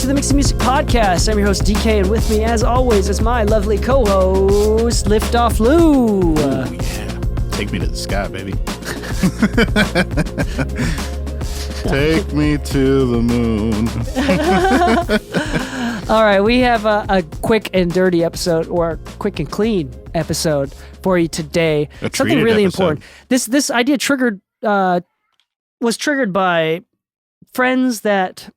to the Mixing Music Podcast. I'm your host, Dee Kei, and with me, as always, is my lovely co-host, Liftoff Lu. Yeah. Take me to the sky, baby. Take me to the moon. All right, we have a quick and dirty episode, or quick and clean episode for you today. Something really important. This idea was triggered by friends that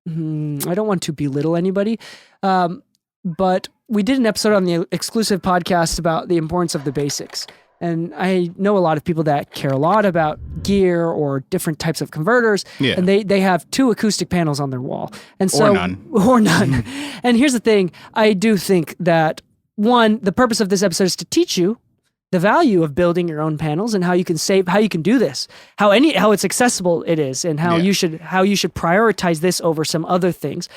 I don't want to belittle anybody, but we did an episode on the exclusive podcast about the importance of the basics. And I know a lot of people that care a lot about gear or different types of converters, and they have 2 acoustic panels on their wall. And so, or none. And here's the thing, I do think that, one, the purpose of this episode is to teach you the value of building your own panels and how you can do this, how it's accessible it is, and how you should prioritize this over some other things,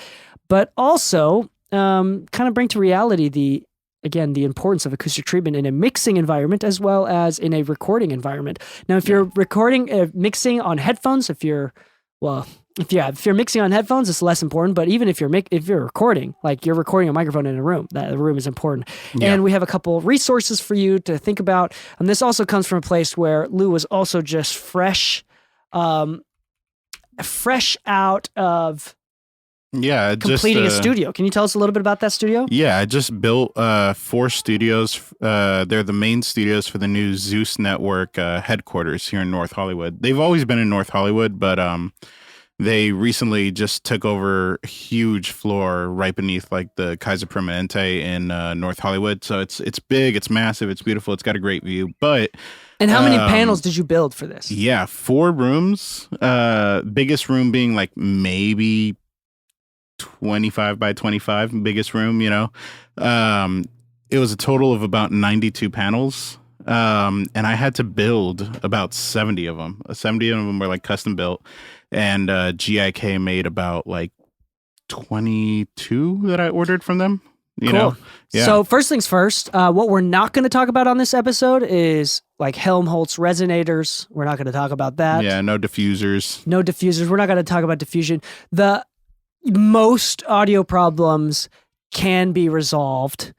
but also kind of bring to reality the importance of acoustic treatment in a mixing environment as well as in a recording environment. Now, if you're mixing on headphones, if you're mixing on headphones, it's less important. But even if you're recording, like you're recording a microphone in a room, that room is important. Yeah. And we have a couple resources for you to think about. And this also comes from a place where Lou was also just fresh out of completing a studio. Can you tell us a little bit about that studio? Yeah, I just built 4 studios. They're the main studios for the new Zeus Network headquarters here in North Hollywood. They've always been in North Hollywood, but they recently just took over a huge floor right beneath like the Kaiser Permanente in North Hollywood. So it's big, it's massive, it's beautiful, it's got a great view. And how many panels did you build for this? Yeah, 4 rooms. Biggest room being like maybe 25 by 25, biggest room, it was a total of about 92 panels. And I had to build about 70 of them. 70 of them were like custom built. And GIK made about like 22 that I ordered from them. You know? Yeah. So first things first, what we're not going to talk about on this episode is like Helmholtz resonators. We're not going to talk about that. Yeah, no diffusers. We're not going to talk about diffusion. Most audio problems can be resolved.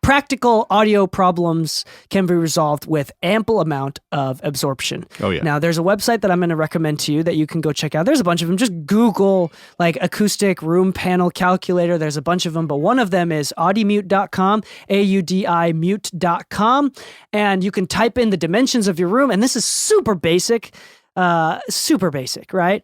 Practical audio problems can be resolved with ample amount of absorption. Oh, yeah. Now, there's a website that I'm going to recommend to you that you can go check out. There's a bunch of them. Just Google like acoustic room panel calculator. There's a bunch of them, but one of them is audimute.com, AUDImute.com, and you can type in the dimensions of your room, and this is super basic, right?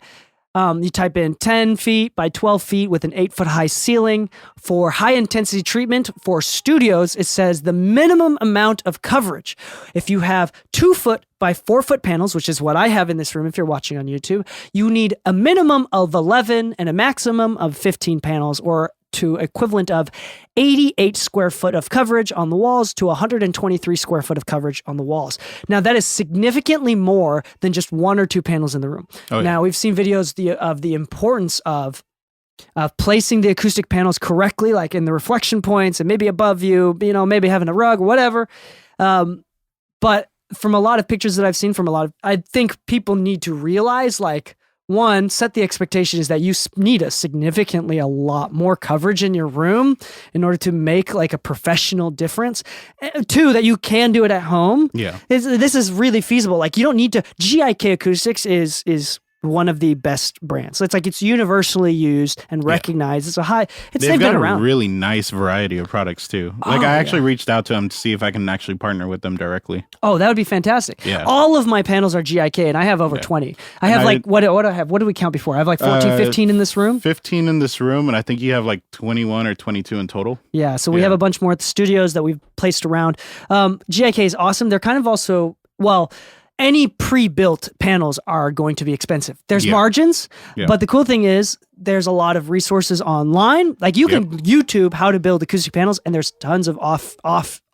You type in 10 feet by 12 feet with an 8-foot high ceiling. For high intensity treatment for studios, it says the minimum amount of coverage. If you have 2-foot by 4-foot panels, which is what I have in this room if you're watching on YouTube, you need a minimum of 11 and a maximum of 15 panels, or to equivalent of 88 square foot of coverage on the walls to 123 square foot of coverage on the walls. Now, that is significantly more than just 1 or 2 panels in the room. Oh, yeah. Now, we've seen videos of the importance of placing the acoustic panels correctly, like in the reflection points and maybe above you, maybe having a rug, whatever. But from a lot of pictures that I've seen I think people need to realize, like, 1, set the expectation is that you need a lot more coverage in your room in order to make like a professional difference. 2, that you can do it at home. Yeah. This is really feasible. Like, you don't need to. GIK Acoustics is one of the best brands. So it's universally used and recognized. They've got been around. A really nice variety of products too. I actually reached out to them to see if I can actually partner with them directly. Oh, that would be fantastic. Yeah. All of my panels are GIK, and I have over 20. I have what do I have? What do we count before? I have like 14, 15 in this room. 15 in this room, and I think you have like 21 or 22 in total. Yeah, so we have a bunch more at the studios that we've placed around. GIK is awesome. They're kind of also, any pre-built panels are going to be expensive. There's margins, but the cool thing is there's a lot of resources online. Like you can YouTube how to build acoustic panels, and there's tons of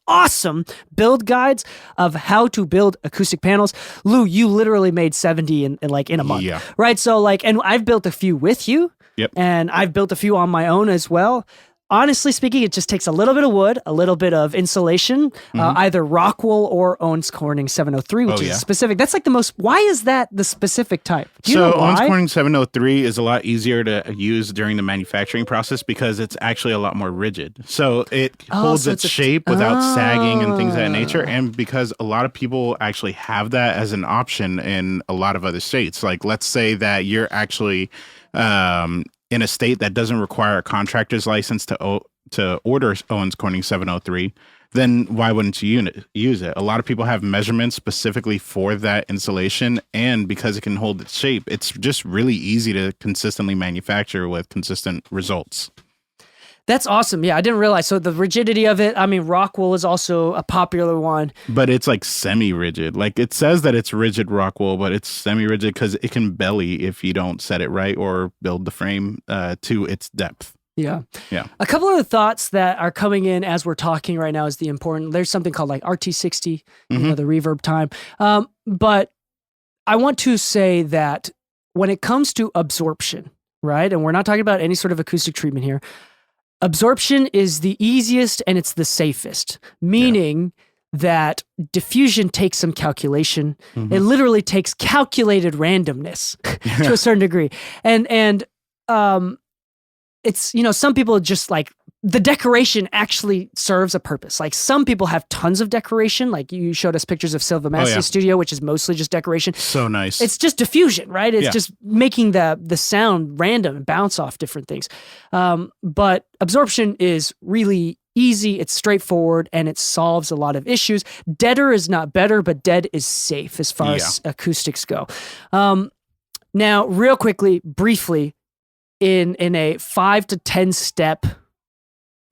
awesome build guides of how to build acoustic panels. Lou, you literally made 70 in a month, right? So and I've built a few with you, and I've built a few on my own as well. honestly speaking, it just takes a little bit of wood, a little bit of insulation, either Rockwool or Owens Corning 703, which is specific. That's like the most. Why is that the specific type? Do you know why? Owens Corning 703 is a lot easier to use during the manufacturing process because it's actually a lot more rigid. So it holds its shape without sagging and things of that nature. And because a lot of people actually have that as an option in a lot of other states. Like, let's say that you're actually in a state that doesn't require a contractor's license to order Owens Corning 703, then why wouldn't you use it? A lot of people have measurements specifically for that insulation, and because it can hold its shape, it's just really easy to consistently manufacture with consistent results. That's awesome. Yeah, I didn't realize. So the rigidity of it, I mean, Rockwool is also a popular one. But it's like semi-rigid. Like, it says that it's rigid Rockwool, but it's semi-rigid because it can belly if you don't set it right or build the frame to its depth. Yeah. Yeah. A couple of the thoughts that are coming in as we're talking right now is the important. There's something called like RT60, you know, the reverb time. But I want to say that when it comes to absorption, right? And we're not talking about any sort of acoustic treatment here. Absorption is the easiest and it's the safest, meaning that diffusion takes some calculation. It literally takes calculated randomness to a certain degree. And it's, you know, some people just like the decoration actually serves a purpose. Like some people have tons of decoration. Like you showed us pictures of Silva Massey's studio, which is mostly just decoration. So nice. It's just diffusion, right? It's just making the sound random and bounce off different things. But absorption is really easy. It's straightforward and it solves a lot of issues. Deader is not better, but dead is safe as far as acoustics go. Now, real quickly, briefly, in a 5 to 10 step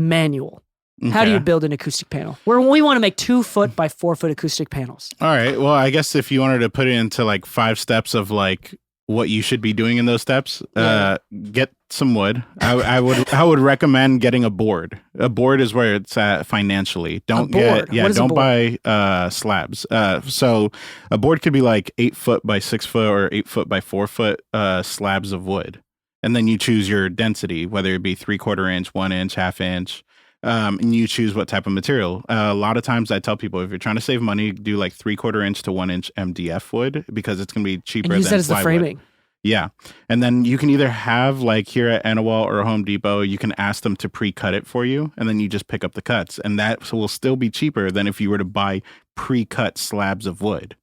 manual. How do you build an acoustic panel? We want to make 2 foot by 4 foot acoustic panels. All right. Well, I guess if you wanted to put it into like 5 steps of like what you should be doing in those steps, get some wood. I would recommend getting a board. A board is where it's at financially. Don't buy slabs. So a board could be like 8 foot by 6 foot or 8 foot by 4 foot slabs of wood. And then you choose your density, whether it be 3/4 inch, 1 inch, half inch, and you choose what type of material. A lot of times I tell people, if you're trying to save money, do like 3/4 inch to 1 inch MDF wood because it's going to be cheaper and use than that as plywood. the framing. Yeah. And then you can either have like here at Anawal or Home Depot, you can ask them to pre-cut it for you. And then you just pick up the cuts. And that will still be cheaper than if you were to buy pre-cut slabs of wood.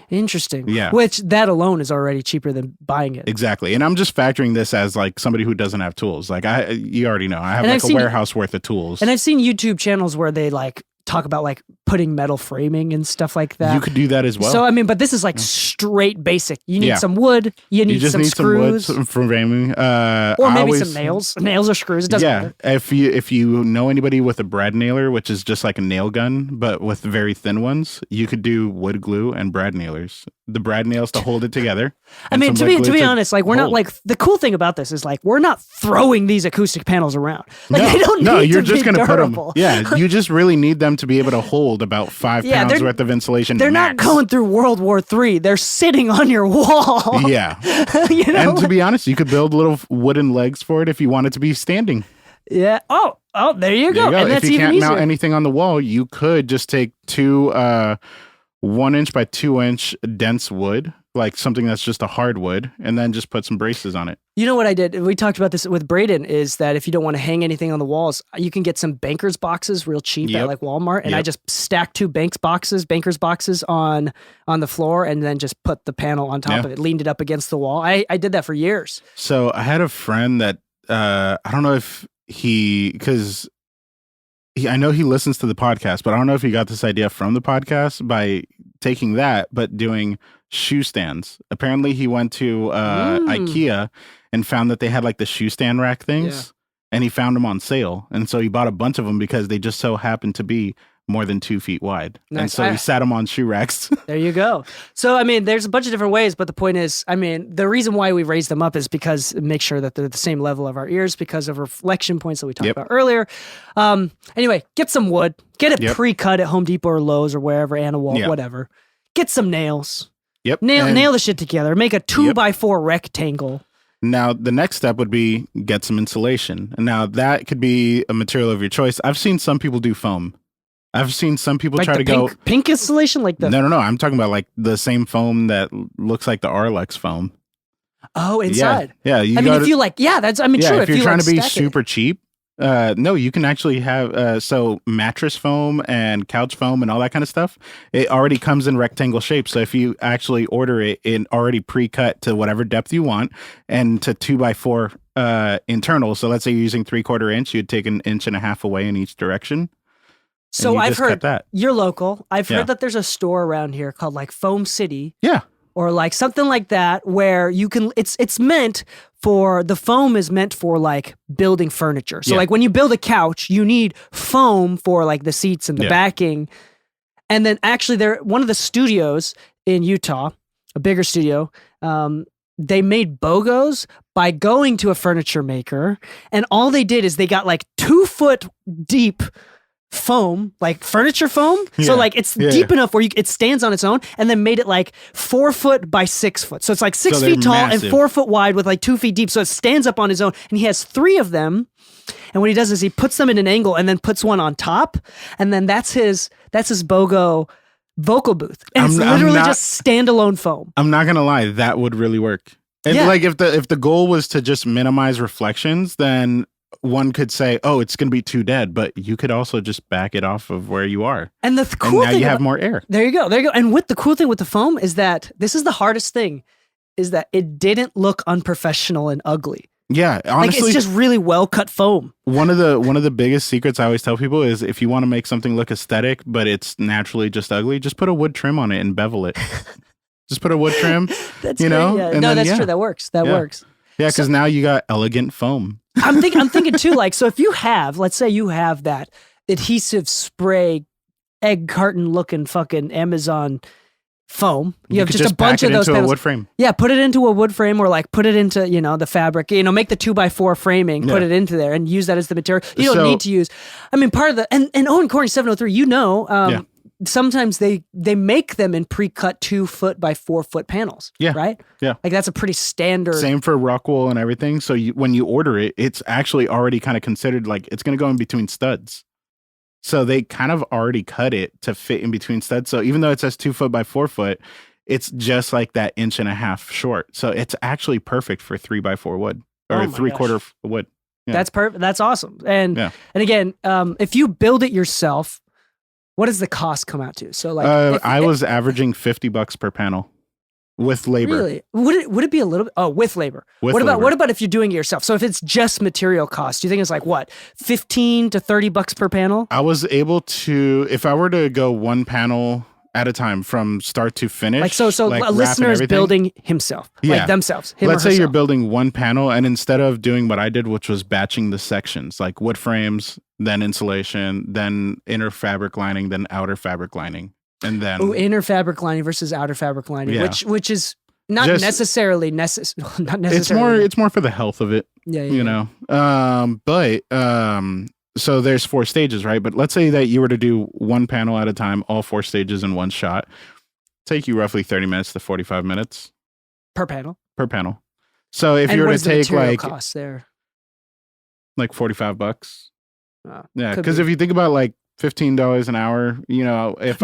Interesting. Yeah. Which that alone is already cheaper than buying it. Exactly. And I'm just factoring this as like somebody who doesn't have tools. Like you already know, I have like a warehouse worth of tools. And I've seen YouTube channels where they like talk about like putting metal framing and stuff like that. You could do that as well. So, I mean, but this is like straight basic. You need some wood. You need some screws. Some wood for framing. Or maybe some nails. Nails or screws. It doesn't matter. If you know anybody with a brad nailer, which is just like a nail gun, but with very thin ones, you could do wood glue and brad nailers. The brad nails to hold it together. I mean, to be honest, like we're not like, the cool thing about this is like, we're not throwing these acoustic panels around. Like they don't need you're to just be going to put them. durable. Yeah, you just really need them to be able to hold about 5 pounds worth of insulation. They're max. not going through World War III. They're sitting on your wall. Yeah. You know? And to be honest, you could build little wooden legs for it if you want it to be standing. Yeah. Oh, there you go. And that's if you even can't easier. mount anything on the wall, you could just take 2 1 inch by 2 inch dense wood, like something that's just a hardwood, and then just put some braces on it. You know what I did? We talked about this with Braden, is that if you don't want to hang anything on the walls, you can get some banker's boxes real cheap at like Walmart. And I just stacked 2 banker's boxes on the floor and then just put the panel on top of it, leaned it up against the wall. I did that for years. So I had a friend that, I don't know if I know he listens to the podcast, but I don't know if he got this idea from the podcast by taking that, but doing shoe stands. Apparently he went to IKEA and found that they had like the shoe stand rack things, and he found them on sale. And so he bought a bunch of them because they just so happened to be more than 2 feet wide. Nice. And so he sat them on shoe racks. There you go. So, I mean, there's a bunch of different ways, but the point is, I mean, the reason why we raise them up is because make sure that they're the same level of our ears because of reflection points that we talked about earlier. Anyway, get some wood, get it pre-cut at Home Depot or Lowe's or wherever, Anawal, whatever. Get some nails. Nail the shit together. Make a 2x4 rectangle. Now, the next step would be get some insulation. And now that could be a material of your choice. I've seen some people do foam. I've seen some people like try to go pink insulation, like the no. I'm talking about like the same foam that looks like the Arlex foam. Oh, inside. Yeah. If you like, that's. I mean, yeah, sure. if you're trying like to be super cheap, no, you can actually have so mattress foam and couch foam and all that kind of stuff. It already comes in rectangle shape. So if you actually order it in already pre-cut to whatever depth you want and to 2x4 internal. So let's say you're using 3/4 inch, you'd take 1.5 inches away in each direction. So I've heard that you're local. I've heard that there's a store around here called like Foam City. Yeah. Or like something like that where you can, it's meant for, the foam is meant for like building furniture. So like when you build a couch, you need foam for like the seats and the backing. And then actually one of the studios in Utah, a bigger studio, they made BOGOs by going to a furniture maker, and all they did is they got like 2 foot deep foam, like furniture foam. So like it's deep enough where it stands on its own, and then made it like 4 foot by 6 foot. So it's like 6 feet tall and 4 foot wide with like 2 feet deep. So it stands up on its own, and he has 3 of them. And what he does is he puts them in an angle and then puts one on top. And then that's his BOGO vocal booth. And it's literally just standalone foam. I'm not going to lie. That would really work. And like if the goal was to just minimize reflections, then one could say, oh, it's going to be too dead, but you could also just back it off of where you are. And the cool thing, now you have more air. There you go. And the cool thing with the foam is that this is the hardest thing, is that it didn't look unprofessional and ugly. Yeah, honestly, like it's just really well cut foam. One of the biggest secrets I always tell people is if you want to make something look aesthetic, but it's naturally just ugly, just put a wood trim on it and bevel it. Just put a wood trim. That's true. That's true. That works. That works. Yeah, because now you got elegant foam. I'm thinking too, like, so if you have, let's say you have that adhesive spray egg carton looking fucking Amazon foam, you have just a bunch of those panels. A wood frame. Yeah, put it into a wood frame, or like put it into, the fabric, make the 2x4 framing, put it into there and use that as the material. You don't need to use, part of the, and Owen Corning 703, sometimes they make them in pre-cut 2 foot by 4 foot panels. Yeah. Right? Yeah. Like that's a pretty standard. Same for Rockwool and everything. So when you order it, it's actually already kind of considered like it's going to go in between studs. So they kind of already cut it to fit in between studs. So even though it says 2 foot by 4 foot, it's just like that 1.5 inches short. So it's actually perfect for 3x4 wood or 3/4 wood. Yeah. That's perfect. That's awesome. And again, if you build it yourself, what does the cost come out to? So like, I was averaging $50 per panel with labor. Really? Would it be a little bit? Oh, with labor. What about if you're doing it yourself? So if it's just material cost, do you think it's like what, $15 to $30 per panel? I was able to, if I were to go one panel at a time from start to finish. Like so like a listener is building himself, like themselves. Let's say you're building one panel, and instead of doing what I did, which was batching the sections, like wood frames, then insulation, then inner fabric lining, then outer fabric lining, and then inner fabric lining versus outer fabric lining, which is not necessarily necessary. It's more for the health of it. Yeah. So there's 4 stages, right? But let's say that you were to do one panel at a time, all 4 stages in one shot. Take you roughly 30 minutes to 45 minutes. Per panel? Per panel. So if you were to take like cost there? Like $45. Yeah, because if you think about like $15 an hour, if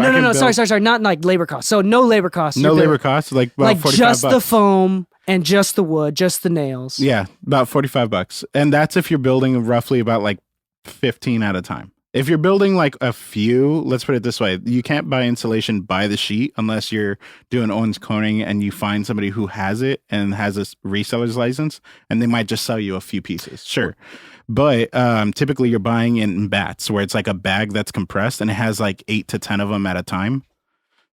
sorry, not like labor costs. So no labor costs. No labor costs, like about $45. Just the foam and just the wood, just the nails. Yeah, about $45. And that's if you're building roughly about like 15 at a time. If you're building like a few, let's put it this way, you can't buy insulation by the sheet unless you're doing Owens Corning and you find somebody who has it and has a reseller's license, and they might just sell you a few pieces. Sure. But typically you're buying in bats where it's like a bag that's compressed and it has like 8 to 10 of them at a time.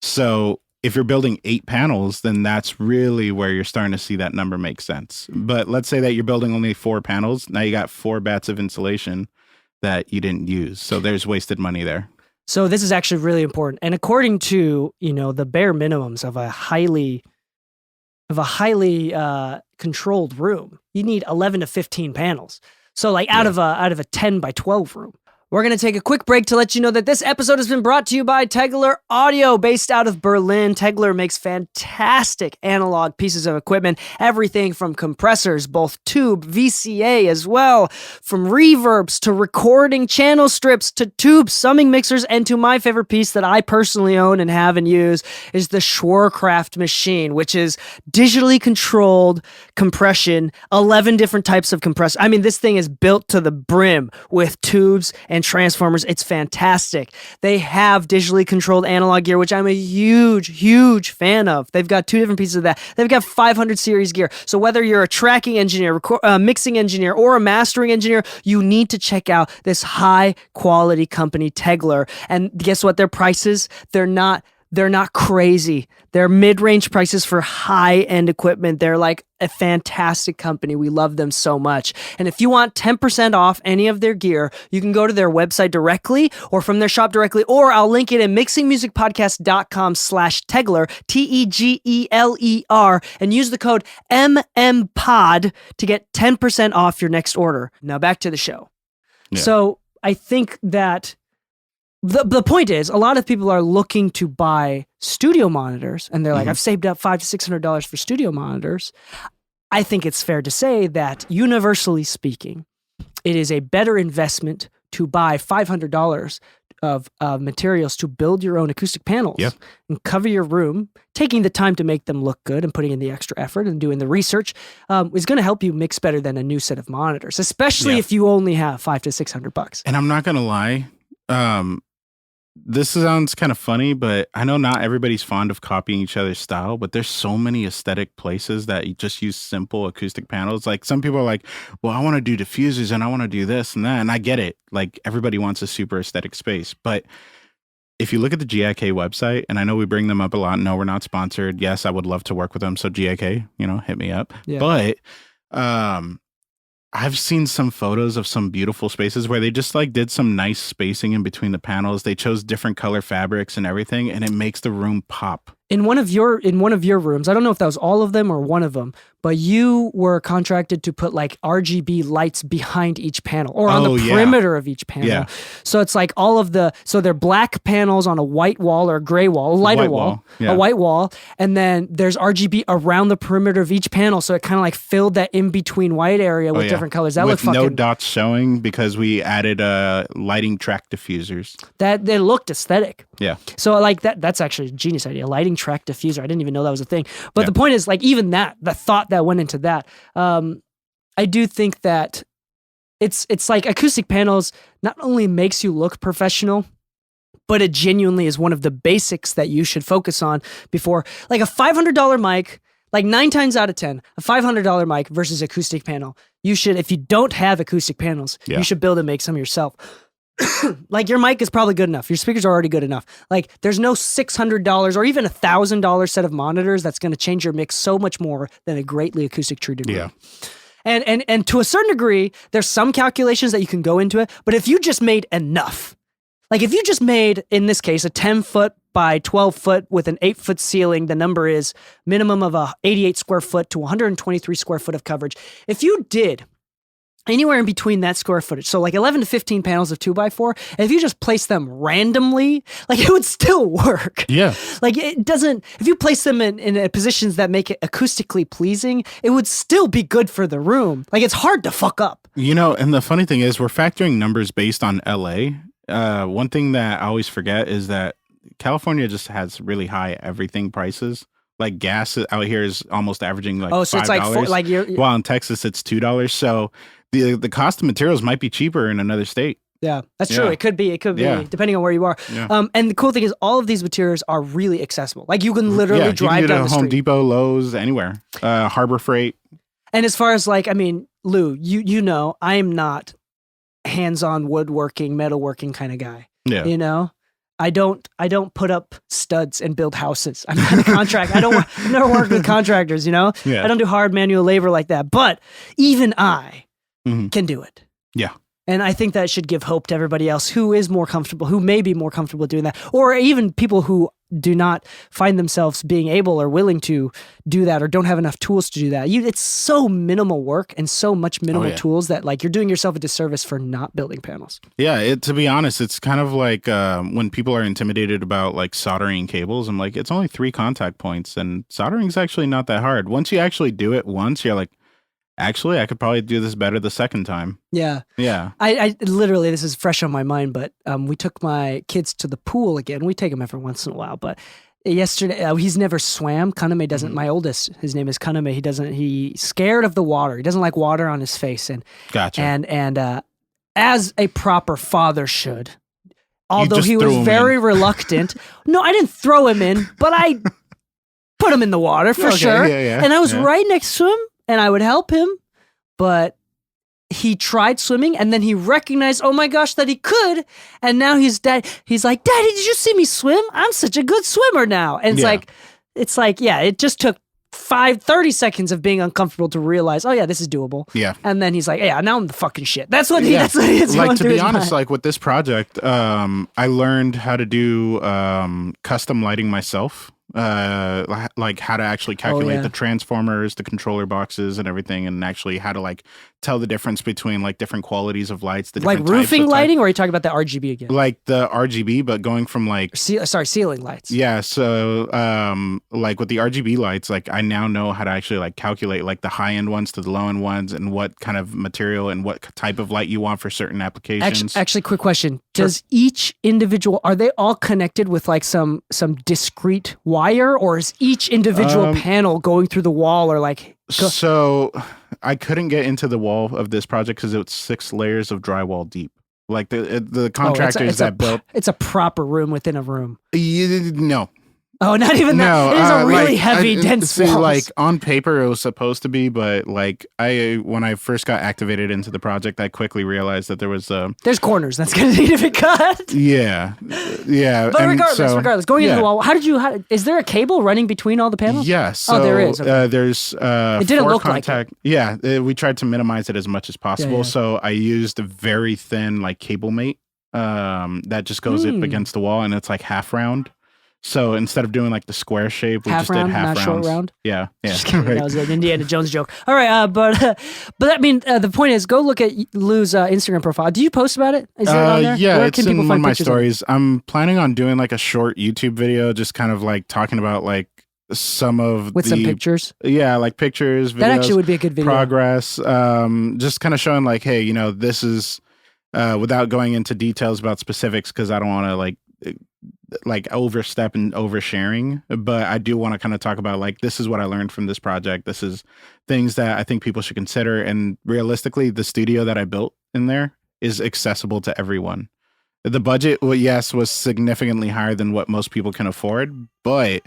So if you're building 8 panels, then that's really where you're starting to see that number make sense. But let's say that you're building only 4 panels. Now you got 4 bats of insulation that you didn't use. So there's wasted money there. So this is actually really important. And according to, the bare minimums of a highly controlled room, you need 11 to 15 panels. So like out of a 10 by 12 room. We're going to take a quick break to let you know that this episode has been brought to you by Tegler Audio, based out of Berlin. Tegler makes fantastic analog pieces of equipment, everything from compressors, both tube, VCA as well, from reverbs to recording channel strips to tube summing mixers, and to my favorite piece that I personally own and have and use is the Schwerkraft machine, which is digitally controlled compression, 11 different types of compressor. I mean, this thing is built to the brim with tubes and transformers. It's fantastic. They have digitally controlled analog gear, which I'm a huge fan of. They've got 2 different pieces of that. They've got 500 series gear. So whether you're a tracking engineer, mixing engineer, or a mastering engineer, you need to check out this high quality company, Tegler. And guess what? Their prices, they're not crazy. They're mid-range prices for high-end equipment. They're like a fantastic company. We love them so much. And if you want 10% off any of their gear, you can go to their website directly or from their shop directly, or I'll link it in mixingmusicpodcast.com/Tegler, Tegler, and use the code MMPOD to get 10% off your next order. Now back to the show. Yeah. So I think that the point is, a lot of people are looking to buy studio monitors, and they're like, I've saved up $500 to $600 for studio monitors. I think it's fair to say that, universally speaking, it is a better investment to buy $500 of materials to build your own acoustic panels and cover your room. Taking the time to make them look good and putting in the extra effort and doing the research is going to help you mix better than a new set of monitors, especially if you only have $500 to $600. And I'm not going to lie. This sounds kind of funny, but I know not everybody's fond of copying each other's style, but there's so many aesthetic places that you just use simple acoustic panels. Like, some people are like, well, I want to do diffusers and I want to do this and that. And I get it. Like, everybody wants a super aesthetic space. But if you look at the GIK website, and I know we bring them up a lot. No, we're not sponsored. Yes, I would love to work with them. So GIK, hit me up. Yeah. But, I've seen some photos of some beautiful spaces where they just did some nice spacing in between the panels. They chose different color fabrics and everything, and it makes the room pop. In one of your rooms, I don't know if that was all of them or one of them, but you were contracted to put RGB lights behind each panel or on the perimeter of each panel. Yeah. So it's like so they're black panels on a white wall or a gray wall, a lighter wall, a white wall. And then there's RGB around the perimeter of each panel. So it kind of filled that in between white area with different colors. That looked fucking... no dots showing because we added lighting track diffusers. That they looked aesthetic. Yeah. So that's actually a genius idea. Lighting track diffuser. I didn't even know that was a thing. But the point is, even the thought that went into that, I do think that it's like acoustic panels not only makes you look professional, but it genuinely is one of the basics that you should focus on before. Like a $500 mic, 9 times out of 10, a $500 mic versus acoustic panel. You should, if you don't have acoustic panels, you should build and make some yourself. Your mic is probably good enough. Your speakers are already good enough. There's no $600 or even $1,000 set of monitors that's going to change your mix so much more than a greatly acoustic treated room. Yeah. And to a certain degree, there's some calculations that you can go into it, but if you just made enough, if you just made, in this case, a 10-foot by 12-foot with an 8-foot ceiling, the number is minimum of 88 square foot to 123 square foot of coverage. If you did anywhere in between that square footage, so 11 to 15 panels of 2x4, and if you just place them randomly, it would still work. Yeah. It doesn't, if you place them in positions that make it acoustically pleasing, it would still be good for the room. It's hard to fuck up. And the funny thing is, we're factoring numbers based on LA. One thing that I always forget is that California just has really high everything prices. Gas out here is almost averaging $5. So it's while in Texas it's $2. So the cost of materials might be cheaper in another state. Yeah, that's true. It could be, depending on where you are. Yeah. And the cool thing is, all of these materials are really accessible. You can literally drive down the street. Home Depot, Lowe's, anywhere. Harbor Freight. And as far as Lou, you know, I am not hands-on woodworking, metalworking kind of guy. Yeah. I don't put up studs and build houses. I'm not a contractor. I've never worked with contractors, Yeah. I don't do hard manual labor like that. But even I can do it. Yeah. And I think that should give hope to everybody else who is more comfortable, who may be more comfortable doing that, or even people who do not find themselves being able or willing to do that, or don't have enough tools to do that. It's so minimal work and so much minimal tools that like you're doing yourself a disservice for not building panels. Yeah, to be honest, it's kind of like when people are intimidated about like soldering cables. I'm like, it's only 3 contact points, and soldering is actually not that hard. Once you actually do it once, you're like, actually, I could probably do this better the second time. Yeah. Yeah. I literally, this is fresh on my mind, but we took my kids to the pool again. We take them every once in a while, but yesterday, he's never swam. Kaname doesn't, my oldest, his name is Kaname. He's scared of the water. He doesn't like water on his face. And, gotcha. And as a proper father should, although he was very reluctant. No, I didn't throw him in, but I put him in the water for sure. Yeah. And I was right next to him. And I would help him, but he tried swimming, and then he recognized, oh my gosh, that he could. And now he's like, Daddy, did you see me swim? I'm such a good swimmer now. And it's like, it just took 30 seconds of being uncomfortable to realize, oh yeah, this is doable. Yeah. And then he's like, yeah, now I'm the fucking shit. That's what he's like, to be honest, like with this project, I learned how to do custom lighting myself. Like how to actually calculate the transformers, the controller boxes, and everything, and actually how to like tell the difference between like different qualities of lights, the like roofing lighting, or are you talking about the RGB again? Like the RGB, but going from like ceiling lights. Yeah, so like with the RGB lights, like I now know how to actually like calculate like the high end ones to the low end ones, and what kind of material and what type of light you want for certain applications. Actually, quick question: does each individual, are they all connected with like some discrete wire, or is each individual panel going through the wall, or like? So I couldn't get into the wall of this project because it was 6 layers of drywall deep. Like the contractors that built. It's a proper room within a room. No. Oh, not even that. It is a really heavy, dense walls. Like on paper, it was supposed to be, but like when I first got activated into the project, I quickly realized that there was there's corners that's going to need to be cut. Yeah. But regardless, going into the wall, is there a cable running between all the panels? Yeah. So, there is. Okay. There's it didn't look contact. Like it. Yeah, we tried to minimize it as much as possible. Yeah. So I used a very thin like cable mate that just goes up against the wall, and it's like half round. So instead of doing like the square shape, we just did half rounds. Short round. Yeah. Right. That was an Indiana Jones joke. All right, but I mean, the point is, go look at Lu's Instagram profile. Do you post about it? Is it on there? Yeah, it's in one of my stories. I'm planning on doing like a short YouTube video, just kind of like talking about like some of some pictures. Yeah, like pictures. Videos, that actually would be a good video. Progress. Just kind of showing like, hey, this is without going into details about specifics, because I don't want to like overstep and oversharing, but I do want to kind of talk about like, this is what I learned from this project. This is things that I think people should consider. And realistically, the studio that I built in there is accessible to everyone. The budget, was significantly higher than what most people can afford, but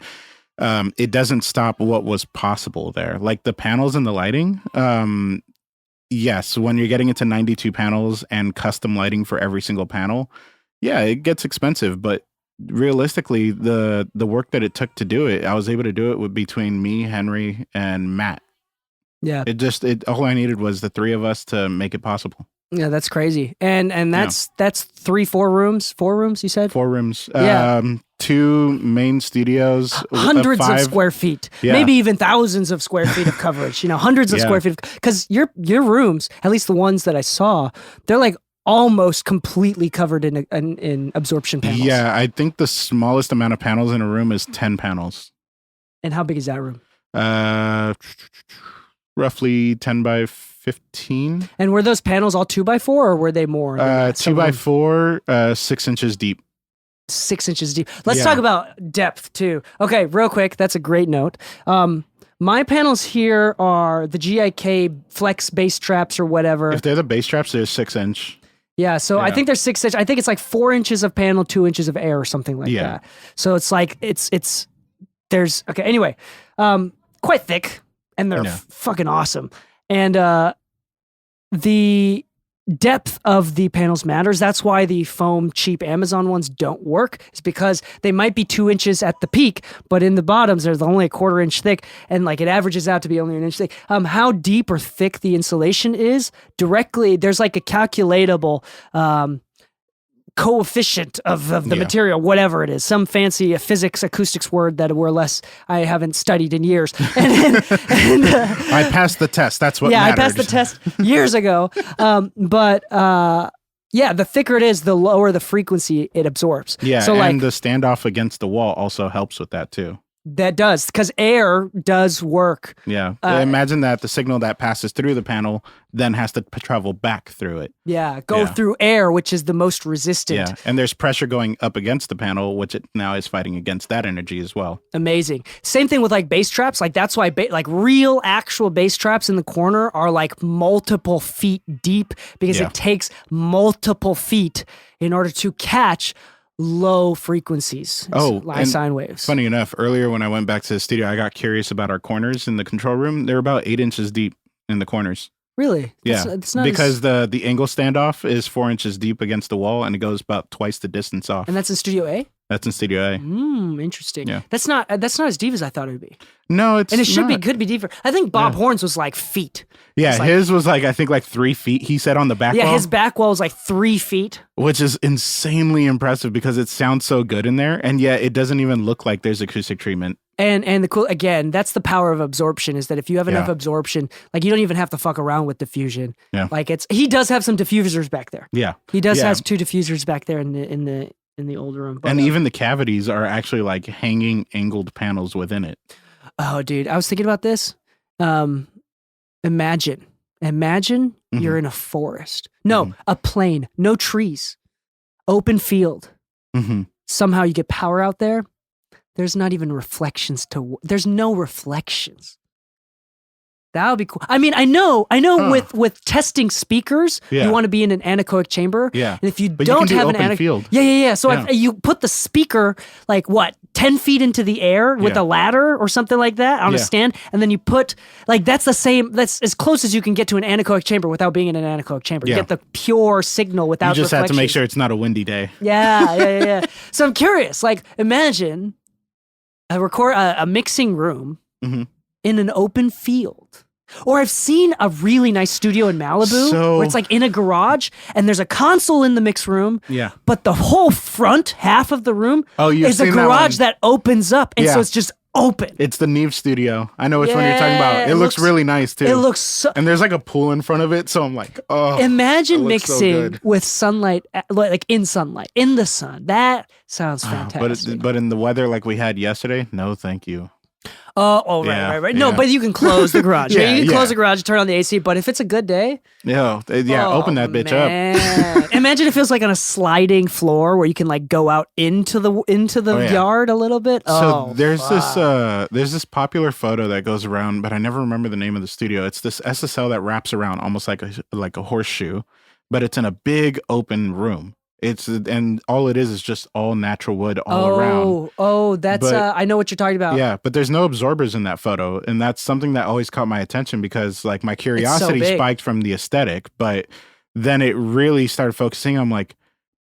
it doesn't stop what was possible there. Like the panels and the lighting. Yes, when you're getting into 92 panels and custom lighting for every single panel, yeah, it gets expensive, but realistically, the work that it took to do it, I was able to do it with between me, Henry, and Matt. Yeah. All I needed was the 3 of us to make it possible. Yeah, that's crazy. And that's 4 rooms, you said? 4 rooms. Yeah. 2 main studios. Hundreds of square feet. Yeah. Maybe even thousands of square feet of coverage. Hundreds of square feet. Because your rooms, at least the ones that I saw, they're like almost completely covered in absorption panels. Yeah, I think the smallest amount of panels in a room is 10 panels. And how big is that room? Roughly 10 by 15. And were those panels all 2x4, or were they more? 2x4, 6 inches deep. 6 inches deep. Let's talk about depth too. Okay, real quick. That's a great note. My panels here are the GIK flex bass traps or whatever. If they're the bass traps, they're 6 inch. Yeah, so I think they're 6 inch. I think it's like 4 inches of panel, 2 inches of air or something like that. So it's like anyway, quite thick, and they're fucking awesome. And the depth of the panels matters. That's why the foam cheap Amazon ones don't work. It's because they might be 2 inches at the peak, but in the bottoms they're only a 1/4 inch thick, and like it averages out to be only 1 inch thick. How deep or thick the insulation is directly, there's like a calculatable coefficient of the material, whatever it is, some fancy physics acoustics word that I haven't studied in years. And I passed the test. That's what mattered. I passed the test years ago. The thicker it is, the lower the frequency it absorbs. Yeah, so and the standoff against the wall also helps with that too. That does, because air does work. Yeah. Imagine that the signal that passes through the panel then has to travel back through it. Yeah, through air, which is the most resistant. Yeah, and there's pressure going up against the panel, which it now is fighting against that energy as well. Amazing. Same thing with like bass traps. Like that's why like real actual bass traps in the corner are like multiple feet deep, because it takes multiple feet in order to catch low frequencies. Sine waves. Funny enough, earlier when I went back to the studio, I got curious about our corners in the control room. They're about 8 inches deep in the corners. Really? Yeah. It's not because the angle standoff is 4 inches deep against the wall, and it goes about twice the distance off. And that's in Studio A? That's in Studio A. Interesting. Yeah. That's not as deep as I thought it would be. No, it's and it could be deeper. I think Bob Horn's was like feet. Yeah, his was like, I think like 3 feet, he said on the back wall. Yeah, his back wall was like 3 feet. Which is insanely impressive because it sounds so good in there, and yet it doesn't even look like there's acoustic treatment. And the cool, again, that's the power of absorption, is that if you have enough absorption, like you don't even have to fuck around with diffusion. Yeah. Like he does have some diffusers back there. Yeah. He does have 2 diffusers back there in the old room. But, and even the cavities are actually like hanging angled panels within it. Oh, dude, I was thinking about this. Imagine you're in a forest. No, a plain, no trees, open field. Somehow you get power out there. There's not even reflections there's no reflections. That would be cool. I mean, I know with testing speakers, you want to be in an anechoic chamber. Yeah. And if you don't have an anechoic field. Yeah. So if you put the speaker like 10 feet into the air with a ladder or something like that on a stand, and then you put that's as close as you can get to an anechoic chamber without being in an anechoic chamber. You get the pure signal without You just have to make sure it's not a windy day. Yeah. So I'm curious, like imagine a mixing room in an open field. Or I've seen a really nice studio in Malibu where it's like in a garage and there's a console in the mix room. Yeah. But the whole front half of the room is a garage that opens up. And so it's just open. It's the Neve studio. I know which one you're talking about. It looks really nice too. It looks so... And there's like a pool in front of it. So I'm like, oh. Imagine mixing with sunlight, like in sunlight, in the sun. That sounds fantastic. But in the weather like we had yesterday, no thank you. Right. No, but you can close the garage. You can close the garage, turn on the AC. But if it's a good day, open that bitch up. Imagine it feels like on a sliding floor where you can like go out into the yard a little bit. So there's this popular photo that goes around, but I never remember the name of the studio. It's this SSL that wraps around almost like a horseshoe, but it's in a big open room. And all it is just all natural wood all around. Oh, that's I know what you're talking about. Yeah, but there's no absorbers in that photo, and that's something that always caught my attention because like my curiosity spiked from the aesthetic, but then it really started focusing. I'm like,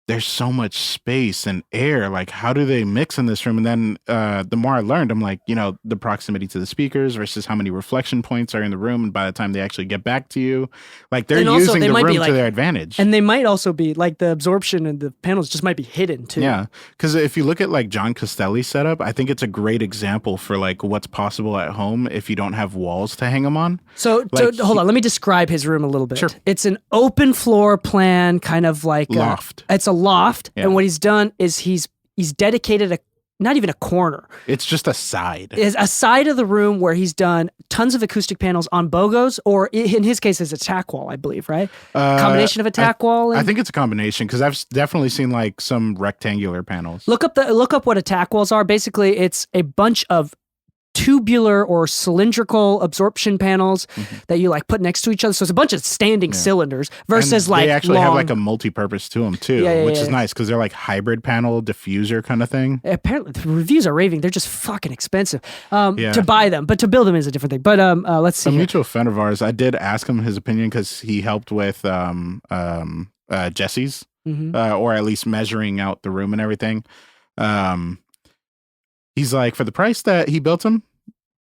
there's so much space and air. Like, how do they mix in this room? And then the more I learned, I'm like, the proximity to the speakers versus how many reflection points are in the room. And by the time they actually get back to you, like they're using the room to their advantage. And they might also be like the absorption and the panels just might be hidden too. Yeah. Because if you look at like John Costelli's setup, I think it's a great example for like what's possible at home if you don't have walls to hang them on. So hold on, let me describe his room a little bit. Sure. It's an open floor plan, kind of like loft. It's a loft, and what he's done is he's dedicated not even a corner. It's just a side. Is a side of the room where he's done tons of acoustic panels on bogos, or in his case, it's a tack wall, I believe, right? Combination of a tack wall. I think it's a combination because I've definitely seen like some rectangular panels. Look up what a tack walls are. Basically, it's a bunch of tubular or cylindrical absorption panels that you like put next to each other. So it's a bunch of standing cylinders versus like they actually have like a multi-purpose to them too, which is nice because they're like hybrid panel diffuser kind of thing. Apparently the reviews are raving. They're just fucking expensive to buy them, but to build them is a different thing. But let's see. A mutual friend of ours, I did ask him his opinion because he helped with Jesse's or at least measuring out the room and everything. He's like, for the price that he built them,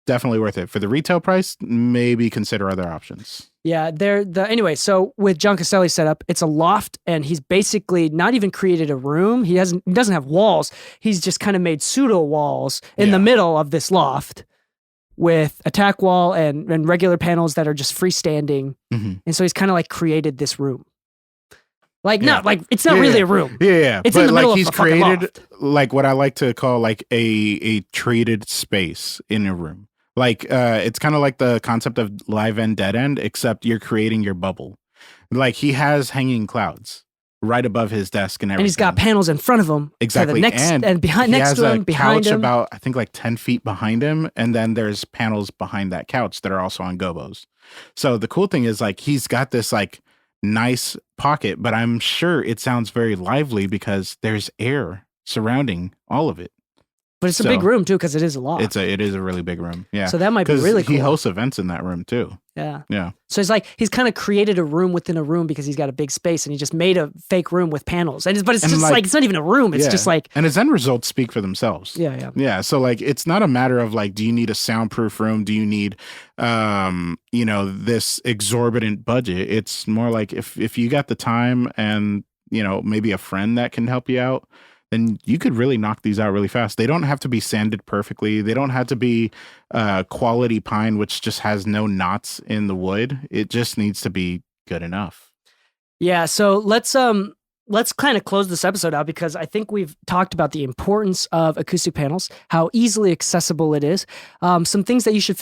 definitely worth it. For the retail price, maybe consider other options. Yeah, anyway, so with John Castelli's setup, it's a loft, and he's basically not even created a room. He doesn't have walls. He's just kind of made pseudo walls in the middle of this loft with a tack wall and regular panels that are just freestanding. Mm-hmm. And so he's kind of like created this room. Like it's not really a room. Yeah. It's but in the middle like of he's a fucking created loft. like what I like to call like a treated space in a room. Like it's kind of like the concept of live end, dead end, except you're creating your bubble. Like he has hanging clouds right above his desk and everything. And he's got panels in front of him. Exactly. And behind next to him, behind him. About, I think like 10 feet behind him. And then there's panels behind that couch that are also on gobos. So the cool thing is like, he's got this like nice pocket, but I'm sure it sounds very lively because there's air surrounding all of it. But it's a big room too, because it is a loft. It is a really big room. Yeah. So that might be really cool. He hosts events in that room too. Yeah. Yeah. So he's kind of created a room within a room because he's got a big space, and he just made a fake room with panels. But it's just like it's not even a room. It's just like, and his end results speak for themselves. Yeah. Yeah. So like it's not a matter of like, do you need a soundproof room? Do you need this exorbitant budget? It's more like if you got the time and maybe a friend that can help you out, then you could really knock these out really fast. They don't have to be sanded perfectly. They don't have to be quality pine, which just has no knots in the wood. It just needs to be good enough. Yeah. So let's kind of close this episode out, because I think we've talked about the importance of acoustic panels, how easily accessible it is, some things that you should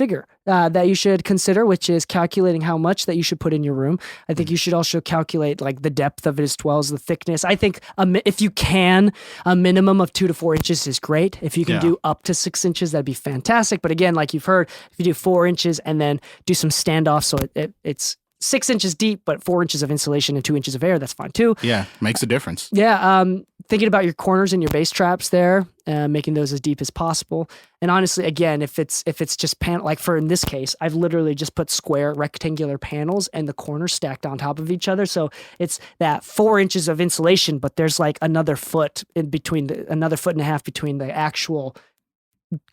that you should consider, which is calculating how much that you should put in your room. I think you should also calculate like the depth of it as well as the thickness. I think if you can, a minimum of 2 to 4 inches is great. If you can do up to 6 inches, that'd be fantastic. But again, like you've heard, if you do 4 inches and then do some standoffs, so it's 6 inches deep, but 4 inches of insulation and 2 inches of air, that's fine too. Yeah, makes a difference. Yeah, thinking about your corners and your bass traps there, making those as deep as possible. And honestly, again, if it's just like for in this case, I've literally just put square rectangular panels and the corners stacked on top of each other. So it's that 4 inches of insulation, but there's like another foot in between, another foot and a half between the actual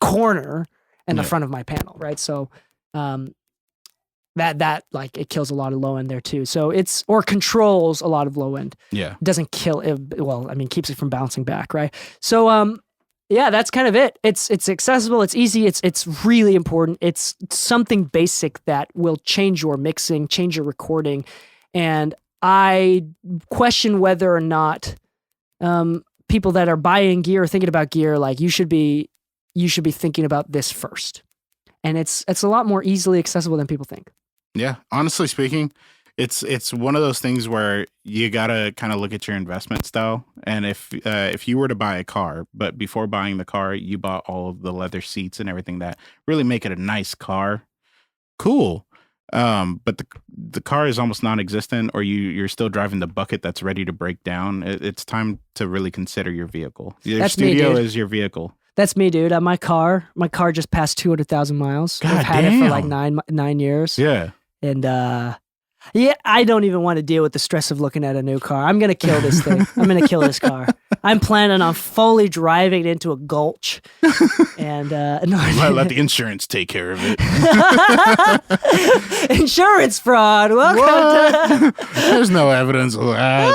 corner and the front of my panel, right? So that like it kills a lot of low end there too. So or controls a lot of low end. Yeah. It doesn't kill it. Well, I mean, keeps it from bouncing back. Right. So, yeah, that's kind of it. It's accessible. It's easy. It's really important. It's something basic that will change your mixing, change your recording. And I question whether or not, people that are buying gear or thinking about gear, like you should be thinking about this first. And it's a lot more easily accessible than people think. Yeah, honestly speaking, it's one of those things where you gotta kind of look at your investment style. And if you were to buy a car, but before buying the car, you bought all of the leather seats and everything that really make it a nice car, cool. But the car is almost non-existent, or you're still driving the bucket that's ready to break down. It's time to really consider your vehicle. Your studio is your vehicle. That's me, dude. My car just passed 200,000 miles. God I've had it for like nine years. Yeah. And I don't even want to deal with the stress of looking at a new car. I'm gonna kill this thing. I'm gonna kill this car. I'm planning on fully driving it into a gulch. And I'll let the insurance take care of it. Insurance fraud. Welcome to... There's no evidence of that.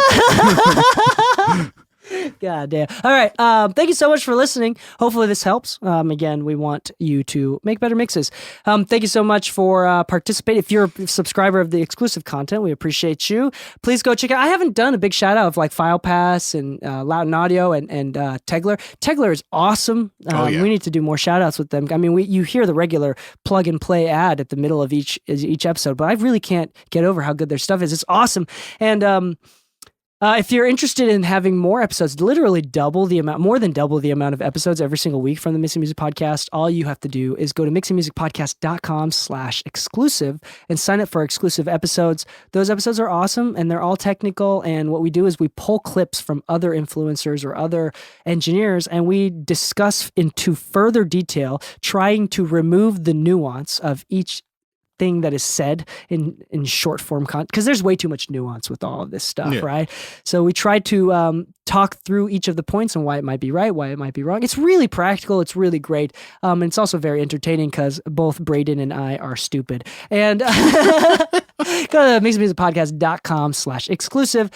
God damn. All right. Thank you so much for listening. Hopefully this helps. Again, we want you to make better mixes. Thank you so much for participating. If you're a subscriber of the exclusive content, we appreciate you. Please go check out. I haven't done a big shout out of like FilePass and Loud and Audio and Tegler. Tegler is awesome. We need to do more shout outs with them. I mean, you hear the regular plug and play ad at the middle of each episode, but I really can't get over how good their stuff is. It's awesome. And if you're interested in having more episodes, literally more than double the amount of episodes every single week from the Mixing Music Podcast, all you have to do is go to mixingmusicpodcast.com/exclusive and sign up for exclusive episodes. Those episodes are awesome and they're all technical. And what we do is we pull clips from other influencers or other engineers and we discuss into further detail, trying to remove the nuance of each thing that is said in short form content, because there's way too much nuance with all of this stuff, right? So we try to talk through each of the points and why it might be right, why it might be wrong. It's really practical. It's really great. And it's also very entertaining because both Braden and I are stupid. And go to mixingmusicpodcast.com/exclusive.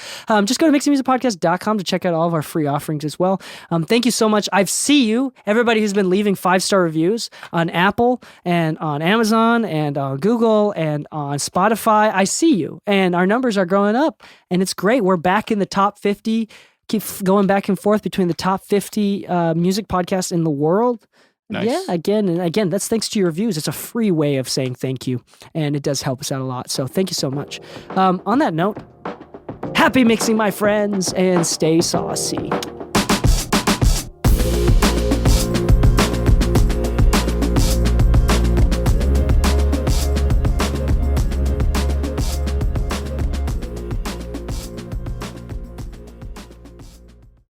Just go to mixingmusicpodcast.com to check out all of our free offerings as well. Thank you so much. I see you, everybody who's been leaving 5-star reviews on Apple and on Amazon and on Google and on Spotify. I see you. And our numbers are growing up. And it's great. We're back in the top 50. Keep going back and forth between the top 50 music podcasts in the world. Nice. Yeah, again, that's thanks to your reviews. It's a free way of saying thank you, and it does help us out a lot. So thank you so much. On that note, happy mixing, my friends, and stay saucy.